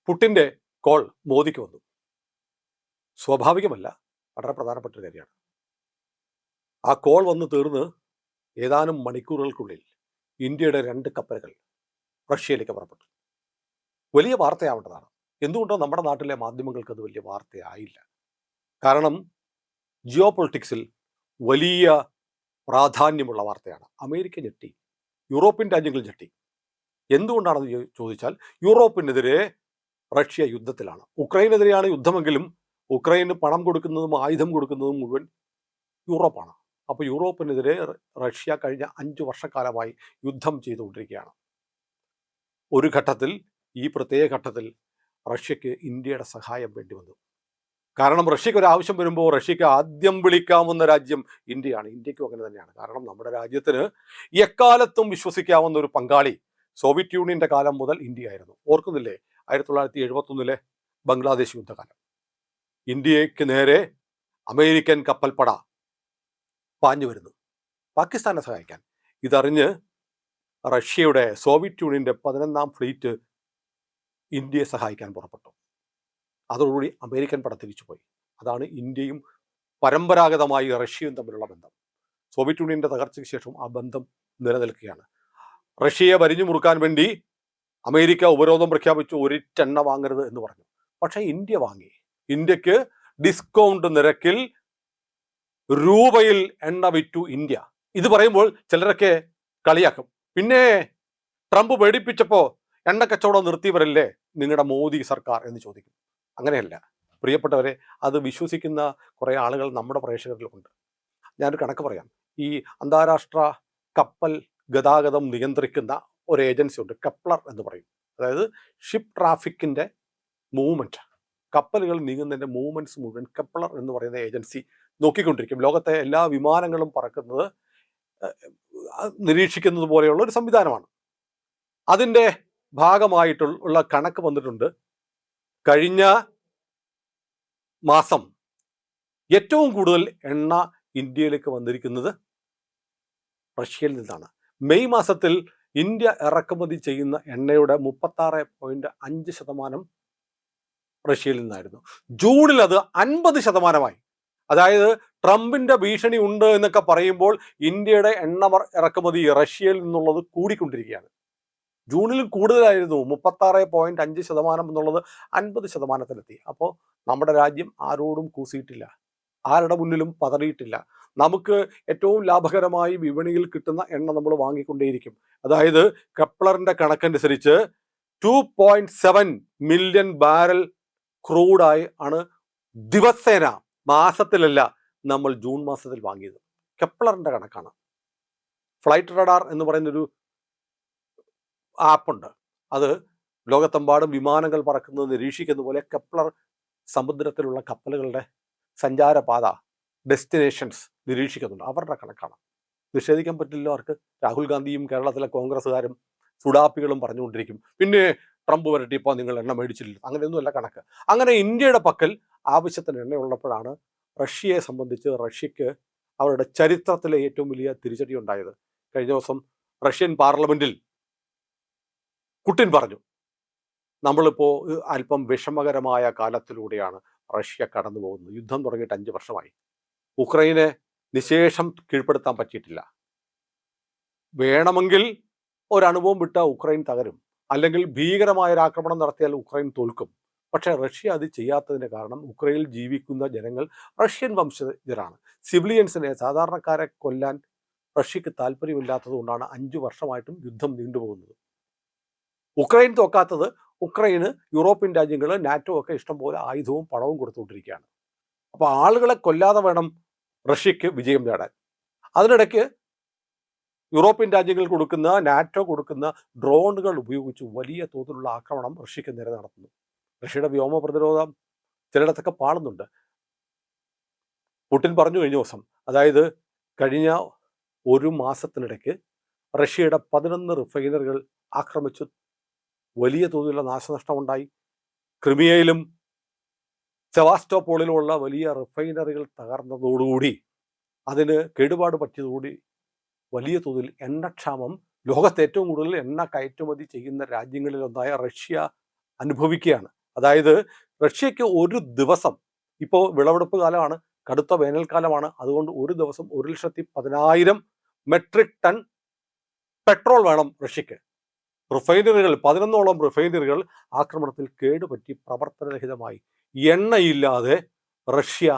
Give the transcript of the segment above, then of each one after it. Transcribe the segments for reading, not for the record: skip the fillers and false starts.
പുട്ടിൻ്റെ കോൾ മോദിക്ക് വന്നു. സ്വാഭാവികമല്ല, വളരെ പ്രധാനപ്പെട്ട ഒരു കാര്യമാണ്. ആ കോൾ വന്ന് തീർന്ന് ഏതാനും മണിക്കൂറുകൾക്കുള്ളിൽ ഇന്ത്യയുടെ 2 കപ്പലുകൾ റഷ്യയിലേക്ക് പുറപ്പെട്ടു. വലിയ വാർത്തയാവേണ്ടതാണ്. എന്തുകൊണ്ടോ നമ്മുടെ നാട്ടിലെ മാധ്യമങ്ങൾക്ക് അത് വലിയ വാർത്തയായില്ല. കാരണം ജിയോ പൊളിറ്റിക്സിൽ വലിയ പ്രാധാന്യമുള്ള വാർത്തയാണ്. അമേരിക്ക ഞെട്ടി, യൂറോപ്യൻ രാജ്യങ്ങൾ ഞെട്ടി. എന്തുകൊണ്ടാണെന്ന് ചോദിച്ചാൽ, യൂറോപ്പിനെതിരെ റഷ്യ യുദ്ധത്തിലാണ്. ഉക്രൈനെതിരെയാണ് യുദ്ധമെങ്കിലും ഉക്രൈന് പണം കൊടുക്കുന്നതും ആയുധം കൊടുക്കുന്നതും മുഴുവൻ യൂറോപ്പാണ്. അപ്പോൾ യൂറോപ്പിനെതിരെ റഷ്യ കഴിഞ്ഞ 5 വർഷക്കാലമായി യുദ്ധം ചെയ്തുകൊണ്ടിരിക്കുകയാണ്. ഒരു ഘട്ടത്തിൽ, ഈ പ്രത്യേക ഘട്ടത്തിൽ റഷ്യക്ക് ഇന്ത്യയുടെ സഹായം വേണ്ടി വന്നു. കാരണം റഷ്യക്ക് ഒരു ആവശ്യം വരുമ്പോൾ റഷ്യക്ക് ആദ്യം വിളിക്കാവുന്ന രാജ്യം ഇന്ത്യയാണ്. ഇന്ത്യക്കും അങ്ങനെ തന്നെയാണ്. കാരണം നമ്മുടെ രാജ്യത്തിന് എക്കാലത്തും വിശ്വസിക്കാവുന്ന ഒരു പങ്കാളി സോവിയറ്റ് യൂണിയന്റെ കാലം മുതൽ ഇന്ത്യ ആയിരുന്നു. ഓർക്കുന്നില്ലേ 1971 ബംഗ്ലാദേശ് യുദ്ധകാലം. ഇന്ത്യക്ക് നേരെ അമേരിക്കൻ കപ്പൽപ്പട പാഞ്ഞു വരുന്നു പാകിസ്ഥാനെ സഹായിക്കാൻ. ഇതറിഞ്ഞ് റഷ്യയുടെ സോവിയറ്റ് യൂണിയന്റെ 11ാം ഫ്ലീറ്റ് ഇന്ത്യയെ സഹായിക്കാൻ പുറപ്പെട്ടു. അതോടുകൂടി അമേരിക്കൻ പട തിരിച്ചുപോയി. അതാണ് ഇന്ത്യയും പരമ്പരാഗതമായി റഷ്യയും തമ്മിലുള്ള ബന്ധം. സോവിയറ്റ് യൂണിയന്റെ തകർച്ചയ്ക്ക് ശേഷം ആ ബന്ധം നിലനിൽക്കുകയാണ്. റഷ്യയെ വരിഞ്ഞു മുറുക്കാൻ വേണ്ടി അമേരിക്ക ഉപരോധം പ്രഖ്യാപിച്ചു, ഒരിറ്റെണ്ണ വാങ്ങരുത് എന്ന് പറഞ്ഞു. പക്ഷേ ഇന്ത്യ വാങ്ങി. ഇന്ത്യക്ക് ഡിസ്കൗണ്ട് നിരക്കിൽ രൂപയിൽ എണ്ണ വിറ്റു ഇന്ത്യ. ഇത് പറയുമ്പോൾ ചിലരൊക്കെ കളിയാക്കും. പിന്നെ ട്രംപ് പേടിപ്പിച്ചപ്പോൾ എണ്ണ കച്ചവടം നിർത്തിയവരല്ലേ നിങ്ങളുടെ മോദി സർക്കാർ എന്ന് ചോദിക്കും. അങ്ങനെയല്ല പ്രിയപ്പെട്ടവരെ, അത് വിശ്വസിക്കുന്ന കുറേ ആളുകൾ നമ്മുടെ പ്രേക്ഷകരിലുണ്ട്. ഞാനൊരു കണക്ക് പറയാം. ഈ അന്താരാഷ്ട്ര കപ്പൽ ഗതാഗതം നിയന്ത്രിക്കുന്ന ഒരു ഏജൻസി ഉണ്ട്, കെപ്ലർ എന്ന് പറയും. അതായത് ഷിപ്പ് ട്രാഫിക്കിൻ്റെ മൂവ്മെൻറ്റ്, കപ്പലുകൾ നീങ്ങുന്നതിൻ്റെ മൂവ്മെൻറ്റ്സ് മുഴുവൻ കെപ്ലർ എന്ന് പറയുന്ന ഏജൻസി നോക്കിക്കൊണ്ടിരിക്കും. ലോകത്തെ എല്ലാ വിമാനങ്ങളും പറക്കുന്നത് നിരീക്ഷിക്കുന്നത് പോലെയുള്ള ഒരു സംവിധാനമാണ്. അതിൻ്റെ ഭാഗമായിട്ടുള്ള കണക്ക് വന്നിട്ടുണ്ട്. കഴിഞ്ഞ മാസം ഏറ്റവും കൂടുതൽ എണ്ണ ഇന്ത്യയിലേക്ക് വന്നിരിക്കുന്നത് റഷ്യയിൽ നിന്നാണ്. മെയ് മാസത്തിൽ ഇന്ത്യ ഇറക്കുമതി ചെയ്യുന്ന എണ്ണയുടെ 36.5% റഷ്യയിൽ നിന്നായിരുന്നു. ജൂണിൽ അത് 50%. അതായത് ട്രംപിന്റെ ഭീഷണി ഉണ്ട് എന്നൊക്കെ പറയുമ്പോൾ ഇന്ത്യയുടെ എണ്ണ ഇറക്കുമതി റഷ്യയിൽ നിന്നുള്ളത് കൂടിക്കൊണ്ടിരിക്കുകയാണ്. ജൂണിലും കൂടുതലായിരുന്നു. 36.5% എന്നുള്ളത് 50%-ത്തിലെത്തി. അപ്പോൾ നമ്മുടെ രാജ്യം ആരോടും കൂസിയിട്ടില്ല, ആരുടെ മുന്നിലും പതറിയിട്ടില്ല. നമുക്ക് ഏറ്റവും ലാഭകരമായി വിപണിയിൽ കിട്ടുന്ന എണ്ണ നമ്മൾ വാങ്ങിക്കൊണ്ടേയിരിക്കും. അതായത് കെപ്ലറിന്റെ കണക്കനുസരിച്ച് 2.7 മില്യൺ ബാരൽ ക്രൂഡായി ആണ് ദിവസേന, മാസത്തിലല്ല, നമ്മൾ ജൂൺ മാസത്തിൽ വാങ്ങിയത്. കെപ്ലറിന്റെ കണക്കാണ്. ഫ്ലൈറ്റ് റഡാർ എന്ന് പറയുന്നൊരു ആപ്പുണ്ട്. അത് ലോകത്തെമ്പാടും വിമാനങ്ങൾ പറക്കുന്നത് നിരീക്ഷിക്കുന്ന പോലെ കെപ്ലർ സമുദ്രത്തിലുള്ള കപ്പലുകളുടെ സഞ്ചാരപാത, ഡെസ്റ്റിനേഷൻസ് നിരീക്ഷിക്കുന്നുണ്ട്. അവരുടെ കണക്കാണ്. നിഷേധിക്കാൻ പറ്റില്ല അവർക്ക്. രാഹുൽ ഗാന്ധിയും കേരളത്തിലെ കോൺഗ്രസ്സുകാരും സുഡാപ്പികളും പറഞ്ഞുകൊണ്ടിരിക്കും, പിന്നെ ട്രംപ് വരട്ടെ, ഇപ്പോൾ നിങ്ങൾ എണ്ണ മേടിച്ചില്ല. അങ്ങനെയൊന്നുമല്ല കണക്ക്. അങ്ങനെ ഇന്ത്യയുടെ പക്കൽ ആവശ്യത്തിന് എണ്ണയുള്ളപ്പോഴാണ് റഷ്യയെ സംബന്ധിച്ച് റഷ്യക്ക് അവരുടെ ചരിത്രത്തിലെ ഏറ്റവും വലിയ തിരിച്ചടി ഉണ്ടായത്. കഴിഞ്ഞ ദിവസം റഷ്യൻ പാർലമെന്റിൽ പുടിൻ പറഞ്ഞു, നമ്മളിപ്പോൾ അല്പം വിഷമകരമായ കാലത്തിലൂടെയാണ് റഷ്യ കടന്നു പോകുന്നത്. യുദ്ധം തുടങ്ങിയിട്ട് 5 വർഷമായി. ഉക്രൈനെ നിശേഷം കീഴ്പ്പെടുത്താൻ പറ്റിയിട്ടില്ല. വേണമെങ്കിൽ ഒരനുഭവം വിട്ട ഉക്രൈൻ തകരും, അല്ലെങ്കിൽ ഭീകരമായൊരു ആക്രമണം നടത്തിയാൽ ഉക്രൈൻ തോൽക്കും. പക്ഷേ റഷ്യ അത് ചെയ്യാത്തതിൻ്റെ കാരണം ഉക്രൈനിൽ ജീവിക്കുന്ന ജനങ്ങൾ റഷ്യൻ വംശജരാണ്. സിവിലിയൻസിനെ, സാധാരണക്കാരെ കൊല്ലാൻ റഷ്യക്ക് താല്പര്യമില്ലാത്തത് കൊണ്ടാണ് 5 വർഷമായിട്ടും യുദ്ധം നീണ്ടുപോകുന്നത്. ഉക്രൈൻ തോക്കാത്തത് ഉക്രൈന് യൂറോപ്യൻ രാജ്യങ്ങൾ, നാറ്റോ ഒക്കെ ഇഷ്ടംപോലെ ആയുധവും പണവും കൊടുത്തുകൊണ്ടിരിക്കുകയാണ്. അപ്പോൾ ആളുകളെ കൊല്ലാതെ വേണം റഷ്യക്ക് വിജയം നേടാൻ. അതിനിടയ്ക്ക് യൂറോപ്യൻ രാജ്യങ്ങൾ കൊടുക്കുന്ന, നാറ്റോ കൊടുക്കുന്ന ഡ്രോണുകൾ ഉപയോഗിച്ച് വലിയ തോതിലുള്ള ആക്രമണം റഷ്യക്ക് നേരെ നടത്തുന്നു. റഷ്യയുടെ വ്യോമ പ്രതിരോധം ചിലയിടത്തൊക്കെ പാളുന്നുണ്ട്. പുടിൻ പറഞ്ഞു കഴിഞ്ഞ ദിവസം, അതായത് കഴിഞ്ഞ ഒരു മാസത്തിനിടയ്ക്ക് റഷ്യയുടെ 11 റിഫൈനറികൾ ആക്രമിച്ചു. വലിയ തോതിലുള്ള നാശനഷ്ടമുണ്ടായി. ക്രിമിയയിലും സെവാസ്റ്റോപോളിലുമുള്ള വലിയ റിഫൈനറികൾ തകർന്നതോടുകൂടി, അതിന് കേടുപാട് പറ്റിയതോടുകൂടി വലിയ തോതിൽ എണ്ണക്ഷാമം, ലോകത്ത് ഏറ്റവും കൂടുതൽ എണ്ണ കയറ്റുമതി ചെയ്യുന്ന രാജ്യങ്ങളിലൊന്നായ റഷ്യ അനുഭവിക്കുകയാണ്. അതായത് റഷ്യക്ക് ഒരു ദിവസം, ഇപ്പോൾ വിളവെടുപ്പ് കാലമാണ്, കടുത്ത വേനൽക്കാലമാണ്, അതുകൊണ്ട് ഒരു ദിവസം 1,10,000 മെട്രിക് ടൺ പെട്രോൾ വേണം റഷ്യക്ക്. റിഫൈനറികൾ 11ഓളം റിഫൈനറികൾ ആക്രമണത്തിൽ കേടുപറ്റി പ്രവർത്തനരഹിതമായി. എണ്ണയില്ലാതെ റഷ്യ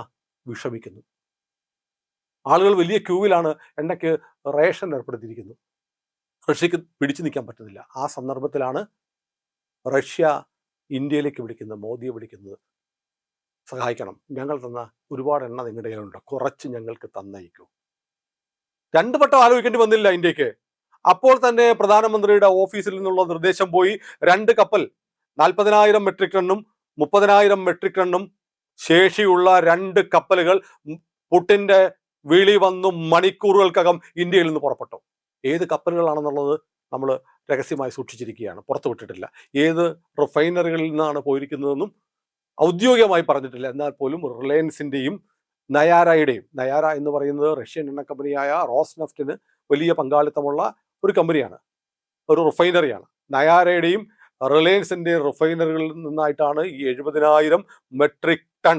വിഷമിക്കുന്നു. ആളുകൾ വലിയ ക്യൂവിലാണ്. എണ്ണയ്ക്ക് റേഷൻ ഏർപ്പെടുത്തിയിരിക്കുന്നു. റഷ്യക്ക് പിടിച്ചു നിൽക്കാൻ പറ്റുന്നില്ല. ആ സന്ദർഭത്തിലാണ് റഷ്യ ഇന്ത്യയിലേക്ക് വിളിക്കുന്നത്, മോദിയെ വിളിക്കുന്നത്. സഹായിക്കണം, ഞങ്ങൾ തന്ന ഒരുപാട് എണ്ണ നിങ്ങളുടെ കയ്യിലുണ്ട്, കുറച്ച് ഞങ്ങൾക്ക് തന്നയക്കൂ. രണ്ടു വട്ടം ആലോചിക്കേണ്ടി വന്നില്ല ഇന്ത്യക്ക്. അപ്പോൾ തന്നെ പ്രധാനമന്ത്രിയുടെ ഓഫീസിൽ നിന്നുള്ള നിർദ്ദേശം പോയി. 2 കപ്പൽ 40,000 മെട്രിക് ടണ്ണും 30,000 മെട്രിക് ടണ്ണും ശേഷിയുള്ള 2 കപ്പലുകൾ പുടിന്റെ വിളി വന്നു മണിക്കൂറുകൾക്കകം ഇന്ത്യയിൽ നിന്ന് പുറപ്പെട്ടു. ഏത് കപ്പലുകളാണെന്നുള്ളത് നമ്മൾ രഹസ്യമായി സൂക്ഷിച്ചിരിക്കുകയാണ്, പുറത്തുവിട്ടിട്ടില്ല. ഏത് റിഫൈനറികളിൽ നിന്നാണ് പോയിരിക്കുന്നതെന്നും ഔദ്യോഗികമായി പറഞ്ഞിട്ടില്ല. എന്നാൽ പോലും റിലയൻസിന്റെയും നയാരയുടെയും, നയാര എന്ന് പറയുന്നത് റഷ്യൻ എണ്ണ കമ്പനിയായ റോസ്നെഫ്റ്റിന് വലിയ പങ്കാളിത്തമുള്ള ഒരു കമ്പനിയാണ്, ഒരു റിഫൈനറിയാണ്. നയാരയുടെയും റിലയൻസിന്റെയും റിഫൈനറികളിൽ നിന്നായിട്ടാണ് ഈ 70,000 മെട്രിക് ടൺ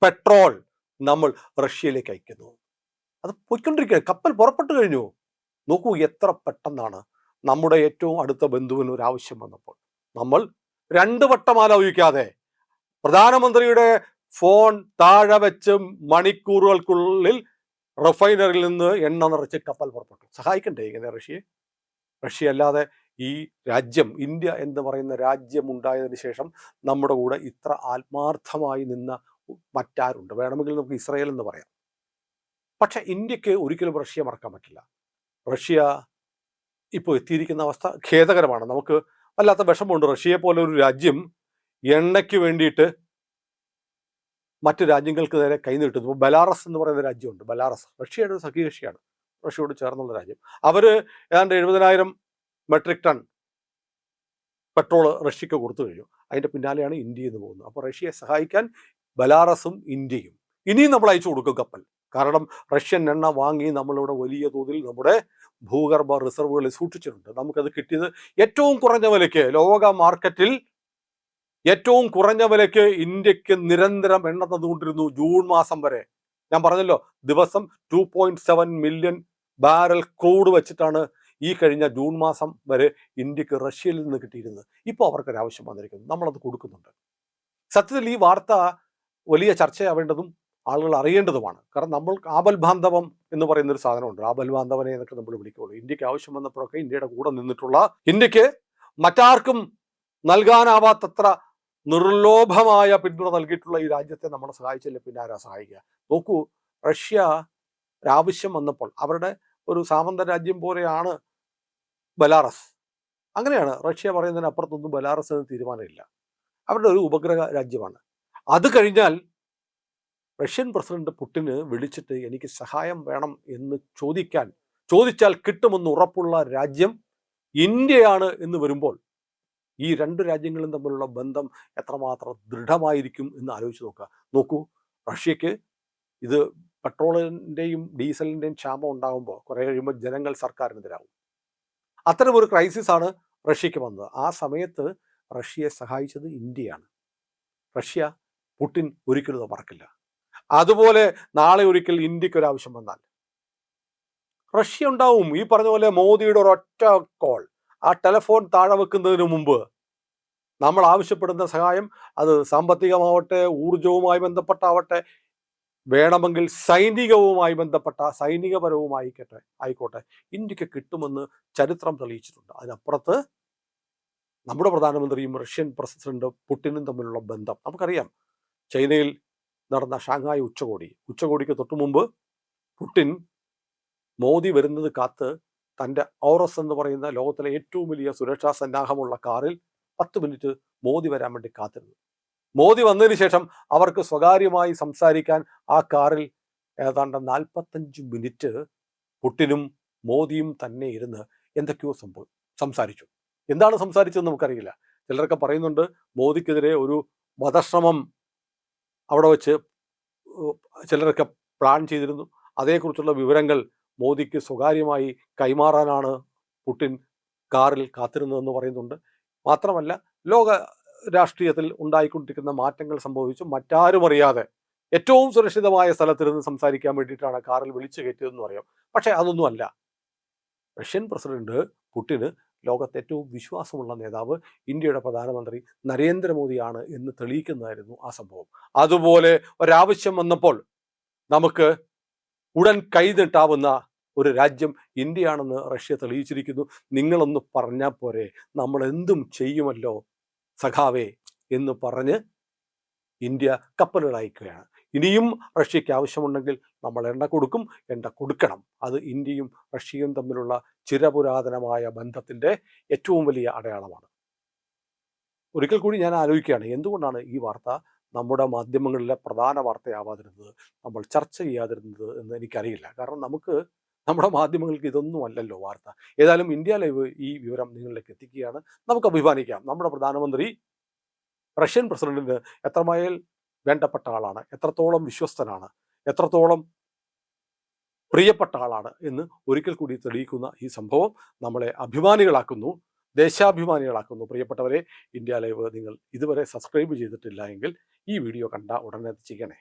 പെട്രോൾ നമ്മൾ റഷ്യയിലേക്ക് അയക്കുന്നത്. അത് പോയിക്കൊണ്ടിരിക്കുക, കപ്പൽ പുറപ്പെട്ടു കഴിഞ്ഞു. നോക്കൂ എത്ര പെട്ടെന്നാണ്. നമ്മുടെ ഏറ്റവും അടുത്ത ബന്ധുവിന് ഒരു ആവശ്യം വന്നപ്പോൾ നമ്മൾ 2 വട്ടം ആലോചിക്കാതെ പ്രധാനമന്ത്രിയുടെ ഫോൺ താഴെ വെച്ച് മണിക്കൂറുകൾക്കുള്ളിൽ റിഫൈനറിൽ നിന്ന് എണ്ണ നിറച്ച് കപ്പൽ പുറപ്പെട്ടു. സഹായിക്കണ്ടേ ഇങ്ങനെ റഷ്യയെ? റഷ്യ അല്ലാതെ ഈ രാജ്യം, ഇന്ത്യ എന്ന് പറയുന്ന രാജ്യം ഉണ്ടായതിനു ശേഷം നമ്മുടെ കൂടെ ഇത്ര ആത്മാർത്ഥമായി നിന്ന മറ്റാരുണ്ട്? വേണമെങ്കിൽ നമുക്ക് ഇസ്രായേൽ എന്ന് പറയാം. പക്ഷെ ഇന്ത്യക്ക് ഒരിക്കലും റഷ്യ മറക്കാൻ പറ്റില്ല. റഷ്യ ഇപ്പോൾ എത്തിയിരിക്കുന്ന അവസ്ഥ ഖേദകരമാണ്. നമുക്ക് വല്ലാത്ത വിഷമമുണ്ട്. റഷ്യയെ പോലെ ഒരു രാജ്യം എണ്ണയ്ക്ക് വേണ്ടിയിട്ട് മറ്റ് രാജ്യങ്ങൾക്ക് നേരെ കൈനീട്ടുന്നു. ഇപ്പോൾ ബെലാറസ് എന്ന് പറയുന്ന രാജ്യമുണ്ട്. ബെലാറസ് റഷ്യയുടെ ഒരു സഖ്യകക്ഷിയാണ്, റഷ്യയോട് ചേർന്നുള്ള രാജ്യം. അവർ ഏതാണ്ട് 70,000 മെട്രിക് ടൺ പെട്രോൾ റഷ്യക്ക് കൊടുത്തു കഴിഞ്ഞു. അതിൻ്റെ പിന്നാലെയാണ് ഇന്ത്യ എന്ന് പോകുന്നത്. അപ്പോൾ റഷ്യയെ സഹായിക്കാൻ ബെലാറസും ഇന്ത്യയും ഇനിയും നമ്മൾ അയച്ചു കൊടുക്കും കപ്പൽ. കാരണം റഷ്യൻ എണ്ണ വാങ്ങി നമ്മളിവിടെ വലിയ തോതിൽ നമ്മുടെ ഭൂഗർഭ റിസർവുകളിൽ സൂക്ഷിച്ചിട്ടുണ്ട്. നമുക്കത് കിട്ടിയത് ഏറ്റവും കുറഞ്ഞ വിലയ്ക്ക്, ലോക മാർക്കറ്റിൽ ഏറ്റവും കുറഞ്ഞ വിലയ്ക്ക് ഇന്ത്യക്ക് നിരന്തരം എണ്ണ തന്നുകൊണ്ടിരുന്നു ജൂൺ മാസം വരെ. ഞാൻ പറഞ്ഞല്ലോ, ദിവസം 2.7 മില്യൺ ബാരൽ ക്രൂഡ് വെച്ചിട്ടാണ് ഈ കഴിഞ്ഞ ജൂൺ മാസം വരെ ഇന്ത്യക്ക് റഷ്യയിൽ നിന്ന് കിട്ടിയിരുന്നത്. ഇപ്പോൾ അവർക്കൊരാവശ്യം വന്നിരിക്കുന്നു, നമ്മളത് കൊടുക്കുന്നുണ്ട്. സത്യത്തിൽ ഈ വാർത്ത വലിയ ചർച്ചയാവേണ്ടതും ആളുകൾ അറിയേണ്ടതുമാണ്. കാരണം നമ്മൾ ആപൽബാന്ധവം എന്ന് പറയുന്നൊരു സാധനമുണ്ട്. ആപൽബാന്ധവനെ എന്നൊക്കെ നമ്മൾ വിളിക്കുള്ളൂ. ഇന്ത്യക്ക് ആവശ്യം വന്നപ്പോഴൊക്കെ ഇന്ത്യയുടെ കൂടെ നിന്നിട്ടുള്ള, ഇന്ത്യക്ക് മറ്റാർക്കും നൽകാനാവാത്തത്ര നിർലോഭമായ പിന്തുണ നൽകിയിട്ടുള്ള ഈ രാജ്യത്തെ നമ്മൾ സഹായിച്ചില്ല, പിന്നെ ആരാ സഹായിക്കുക? നോക്കൂ, റഷ്യ ഒരാവശ്യം വന്നപ്പോൾ, അവരുടെ ഒരു സാമന്ത രാജ്യം പോലെയാണ് ബെലാറസ്. അങ്ങനെയാണ്, റഷ്യ പറയുന്നതിന് അപ്പുറത്തൊന്നും ബെലാറസ് എന്ന് തീരുമാനമില്ല. അവരുടെ ഒരു ഉപഗ്രഹ രാജ്യമാണ്. അത് കഴിഞ്ഞാൽ റഷ്യൻ പ്രസിഡന്റ് പുടിന് വിളിച്ചിട്ട് എനിക്ക് സഹായം വേണം എന്ന് ചോദിച്ചാൽ കിട്ടുമെന്ന് ഉറപ്പുള്ള രാജ്യം ഇന്ത്യയാണ് എന്ന് വരുമ്പോൾ ഈ 2 രാജ്യങ്ങളും തമ്മിലുള്ള ബന്ധം എത്രമാത്രം ദൃഢമായിരിക്കും എന്ന് ആലോചിച്ച് നോക്കൂ. റഷ്യക്ക് ഇത് പെട്രോളിൻ്റെയും ഡീസലിൻ്റെയും ക്ഷാമം ഉണ്ടാകുമ്പോൾ കുറേ കഴിയുമ്പോൾ ജനങ്ങൾ സർക്കാരിനെതിരാകും. അത്തരമൊരു ക്രൈസിസാണ് റഷ്യക്ക് വന്നത്. ആ സമയത്ത് റഷ്യയെ സഹായിച്ചത് ഇന്ത്യയാണ്. റഷ്യ പുടിൻ ഒരിക്കലും അത് മറക്കില്ല. അതുപോലെ നാളെ ഒരിക്കൽ ഇന്ത്യക്കൊരാവശ്യം വന്നാൽ റഷ്യ ഉണ്ടാവും. ഈ പറഞ്ഞ പോലെ മോദിയുടെ ഒരൊറ്റ കോൾ, ആ ടെലിഫോൺ താഴെ വെക്കുന്നതിന് മുമ്പ് നമ്മൾ ആവശ്യപ്പെടുന്ന സഹായം, അത് സാമ്പത്തികമാവട്ടെ, ഊർജവുമായി ബന്ധപ്പെട്ടാവട്ടെ, വേണമെങ്കിൽ സൈനികവുമായി ബന്ധപ്പെട്ട, ആയിക്കോട്ടെ, ഇന്ത്യക്ക് കിട്ടുമെന്ന് ചരിത്രം തെളിയിച്ചിട്ടുണ്ട്. അതിനപ്പുറത്ത് നമ്മുടെ പ്രധാനമന്ത്രിയും റഷ്യൻ പ്രസിഡന്റ് പുടിനും തമ്മിലുള്ള ബന്ധം നമുക്കറിയാം. ചൈനയിൽ നടന്ന ഷാങ്ഹായ് ഉച്ചകോടിക്ക് തൊട്ടു മുമ്പ് പുടിൻ മോദി വരുന്നത് കാത്ത് തൻ്റെ ഔറസ് എന്ന് പറയുന്ന ലോകത്തിലെ ഏറ്റവും വലിയ സുരക്ഷാ സന്നാഹമുള്ള കാറിൽ 10 മിനിറ്റ് മോദി വരാൻ വേണ്ടി കാത്തിരുന്നു. മോദി വന്നതിന് ശേഷം അവർക്ക് സ്വകാര്യമായി സംസാരിക്കാൻ ആ കാറിൽ ഏതാണ്ട് 45 മിനിറ്റ് പുടിനും മോദിയും തന്നെ ഇരുന്ന് എന്തൊക്കെയോ സംസാരിച്ചു. എന്താണ് സംസാരിച്ചതെന്ന് നമുക്കറിയില്ല. ചിലരൊക്കെ പറയുന്നുണ്ട് മോദിക്കെതിരെ ഒരു വധശ്രമം അവിടെ വെച്ച് ചിലരൊക്കെ പ്ലാൻ ചെയ്തിരുന്നു. അതേക്കുറിച്ചുള്ള വിവരങ്ങൾ മോദിക്ക് സ്വകാര്യമായി കൈമാറാനാണ് പുടിൻ കാറിൽ കാത്തിരുന്നതെന്ന് പറയുന്നുണ്ട്. മാത്രമല്ല ലോക രാഷ്ട്രീയത്തിൽ ഉണ്ടായിക്കൊണ്ടിരിക്കുന്ന മാറ്റങ്ങൾ സംഭവിച്ചു മറ്റാരും അറിയാതെ ഏറ്റവും സുരക്ഷിതമായ സ്ഥലത്തിരുന്ന് സംസാരിക്കാൻ വേണ്ടിയിട്ടാണ് കാറിൽ വിളിച്ചു കയറ്റിയതെന്ന് പറയാം. പക്ഷേ അതൊന്നും അല്ല. റഷ്യൻ പ്രസിഡന്റ് പുടിന് ലോകത്തെ ഏറ്റവും വിശ്വാസമുള്ള നേതാവ് ഇന്ത്യയുടെ പ്രധാനമന്ത്രി നരേന്ദ്രമോദിയാണ് എന്ന് തെളിയിക്കുന്നതായിരുന്നു ആ സംഭവം. അതുപോലെ ഒരാവശ്യം വന്നപ്പോൾ നമുക്ക് ഉടൻ കൈനീട്ടാവുന്ന ഒരു രാജ്യം ഇന്ത്യയാണെന്ന് റഷ്യ തെളിയിച്ചിരിക്കുന്നു. നിങ്ങളൊന്ന് പറഞ്ഞാൽ പോരെ, നമ്മൾ എന്തും ചെയ്യുമല്ലോ സഖാവേ എന്ന് പറഞ്ഞ് ഇന്ത്യ കപ്പലുകൾ അയക്കുകയാണ്. ഇനിയും റഷ്യയ്ക്ക് ആവശ്യമുണ്ടെങ്കിൽ നമ്മൾ എണ്ണ കൊടുക്കും, എണ്ണ കൊടുക്കണം. അത് ഇന്ത്യയും റഷ്യയും തമ്മിലുള്ള ചിരപുരാതനമായ ബന്ധത്തിൻ്റെ ഏറ്റവും വലിയ അടയാളമാണ്. ഒരിക്കൽ കൂടി ഞാൻ ആലോചിക്കുകയാണ്, എന്തുകൊണ്ടാണ് ഈ വാർത്ത നമ്മുടെ മാധ്യമങ്ങളിലെ പ്രധാന വാർത്തയാവാതിരുന്നത്, നമ്മൾ ചർച്ച ചെയ്യാതിരുന്നത് എന്ന് എനിക്കറിയില്ല. കാരണം നമ്മുടെ മാധ്യമങ്ങൾക്ക് ഇതൊന്നും അല്ലല്ലോ വാർത്ത. ഏതായാലും ഇന്ത്യ ലൈവ് ഈ വിവരം നിങ്ങളിലേക്ക് എത്തിക്കുകയാണ്. നമുക്ക് അഭിമാനിക്കാം, നമ്മുടെ പ്രധാനമന്ത്രി റഷ്യൻ പ്രസിഡന്റിന് എത്രമേൽ വേണ്ടപ്പെട്ട ആളാണ്, എത്രത്തോളം വിശ്വസ്തനാണ്, എത്രത്തോളം പ്രിയപ്പെട്ട ആളാണ് എന്ന് ഒരിക്കൽ കൂടി തെളിയിക്കുന്ന ഈ സംഭവം നമ്മളെ അഭിമാനികളാക്കുന്നു, ദേശാഭിമാനികളാക്കുന്നു. പ്രിയപ്പെട്ടവരെ, ഇന്ത്യ ലൈവ് നിങ്ങൾ ഇതുവരെ സബ്സ്ക്രൈബ് ചെയ്തിട്ടില്ല എങ്കിൽ ഈ വീഡിയോ കണ്ട ഉടനെ ചെയ്യണേ.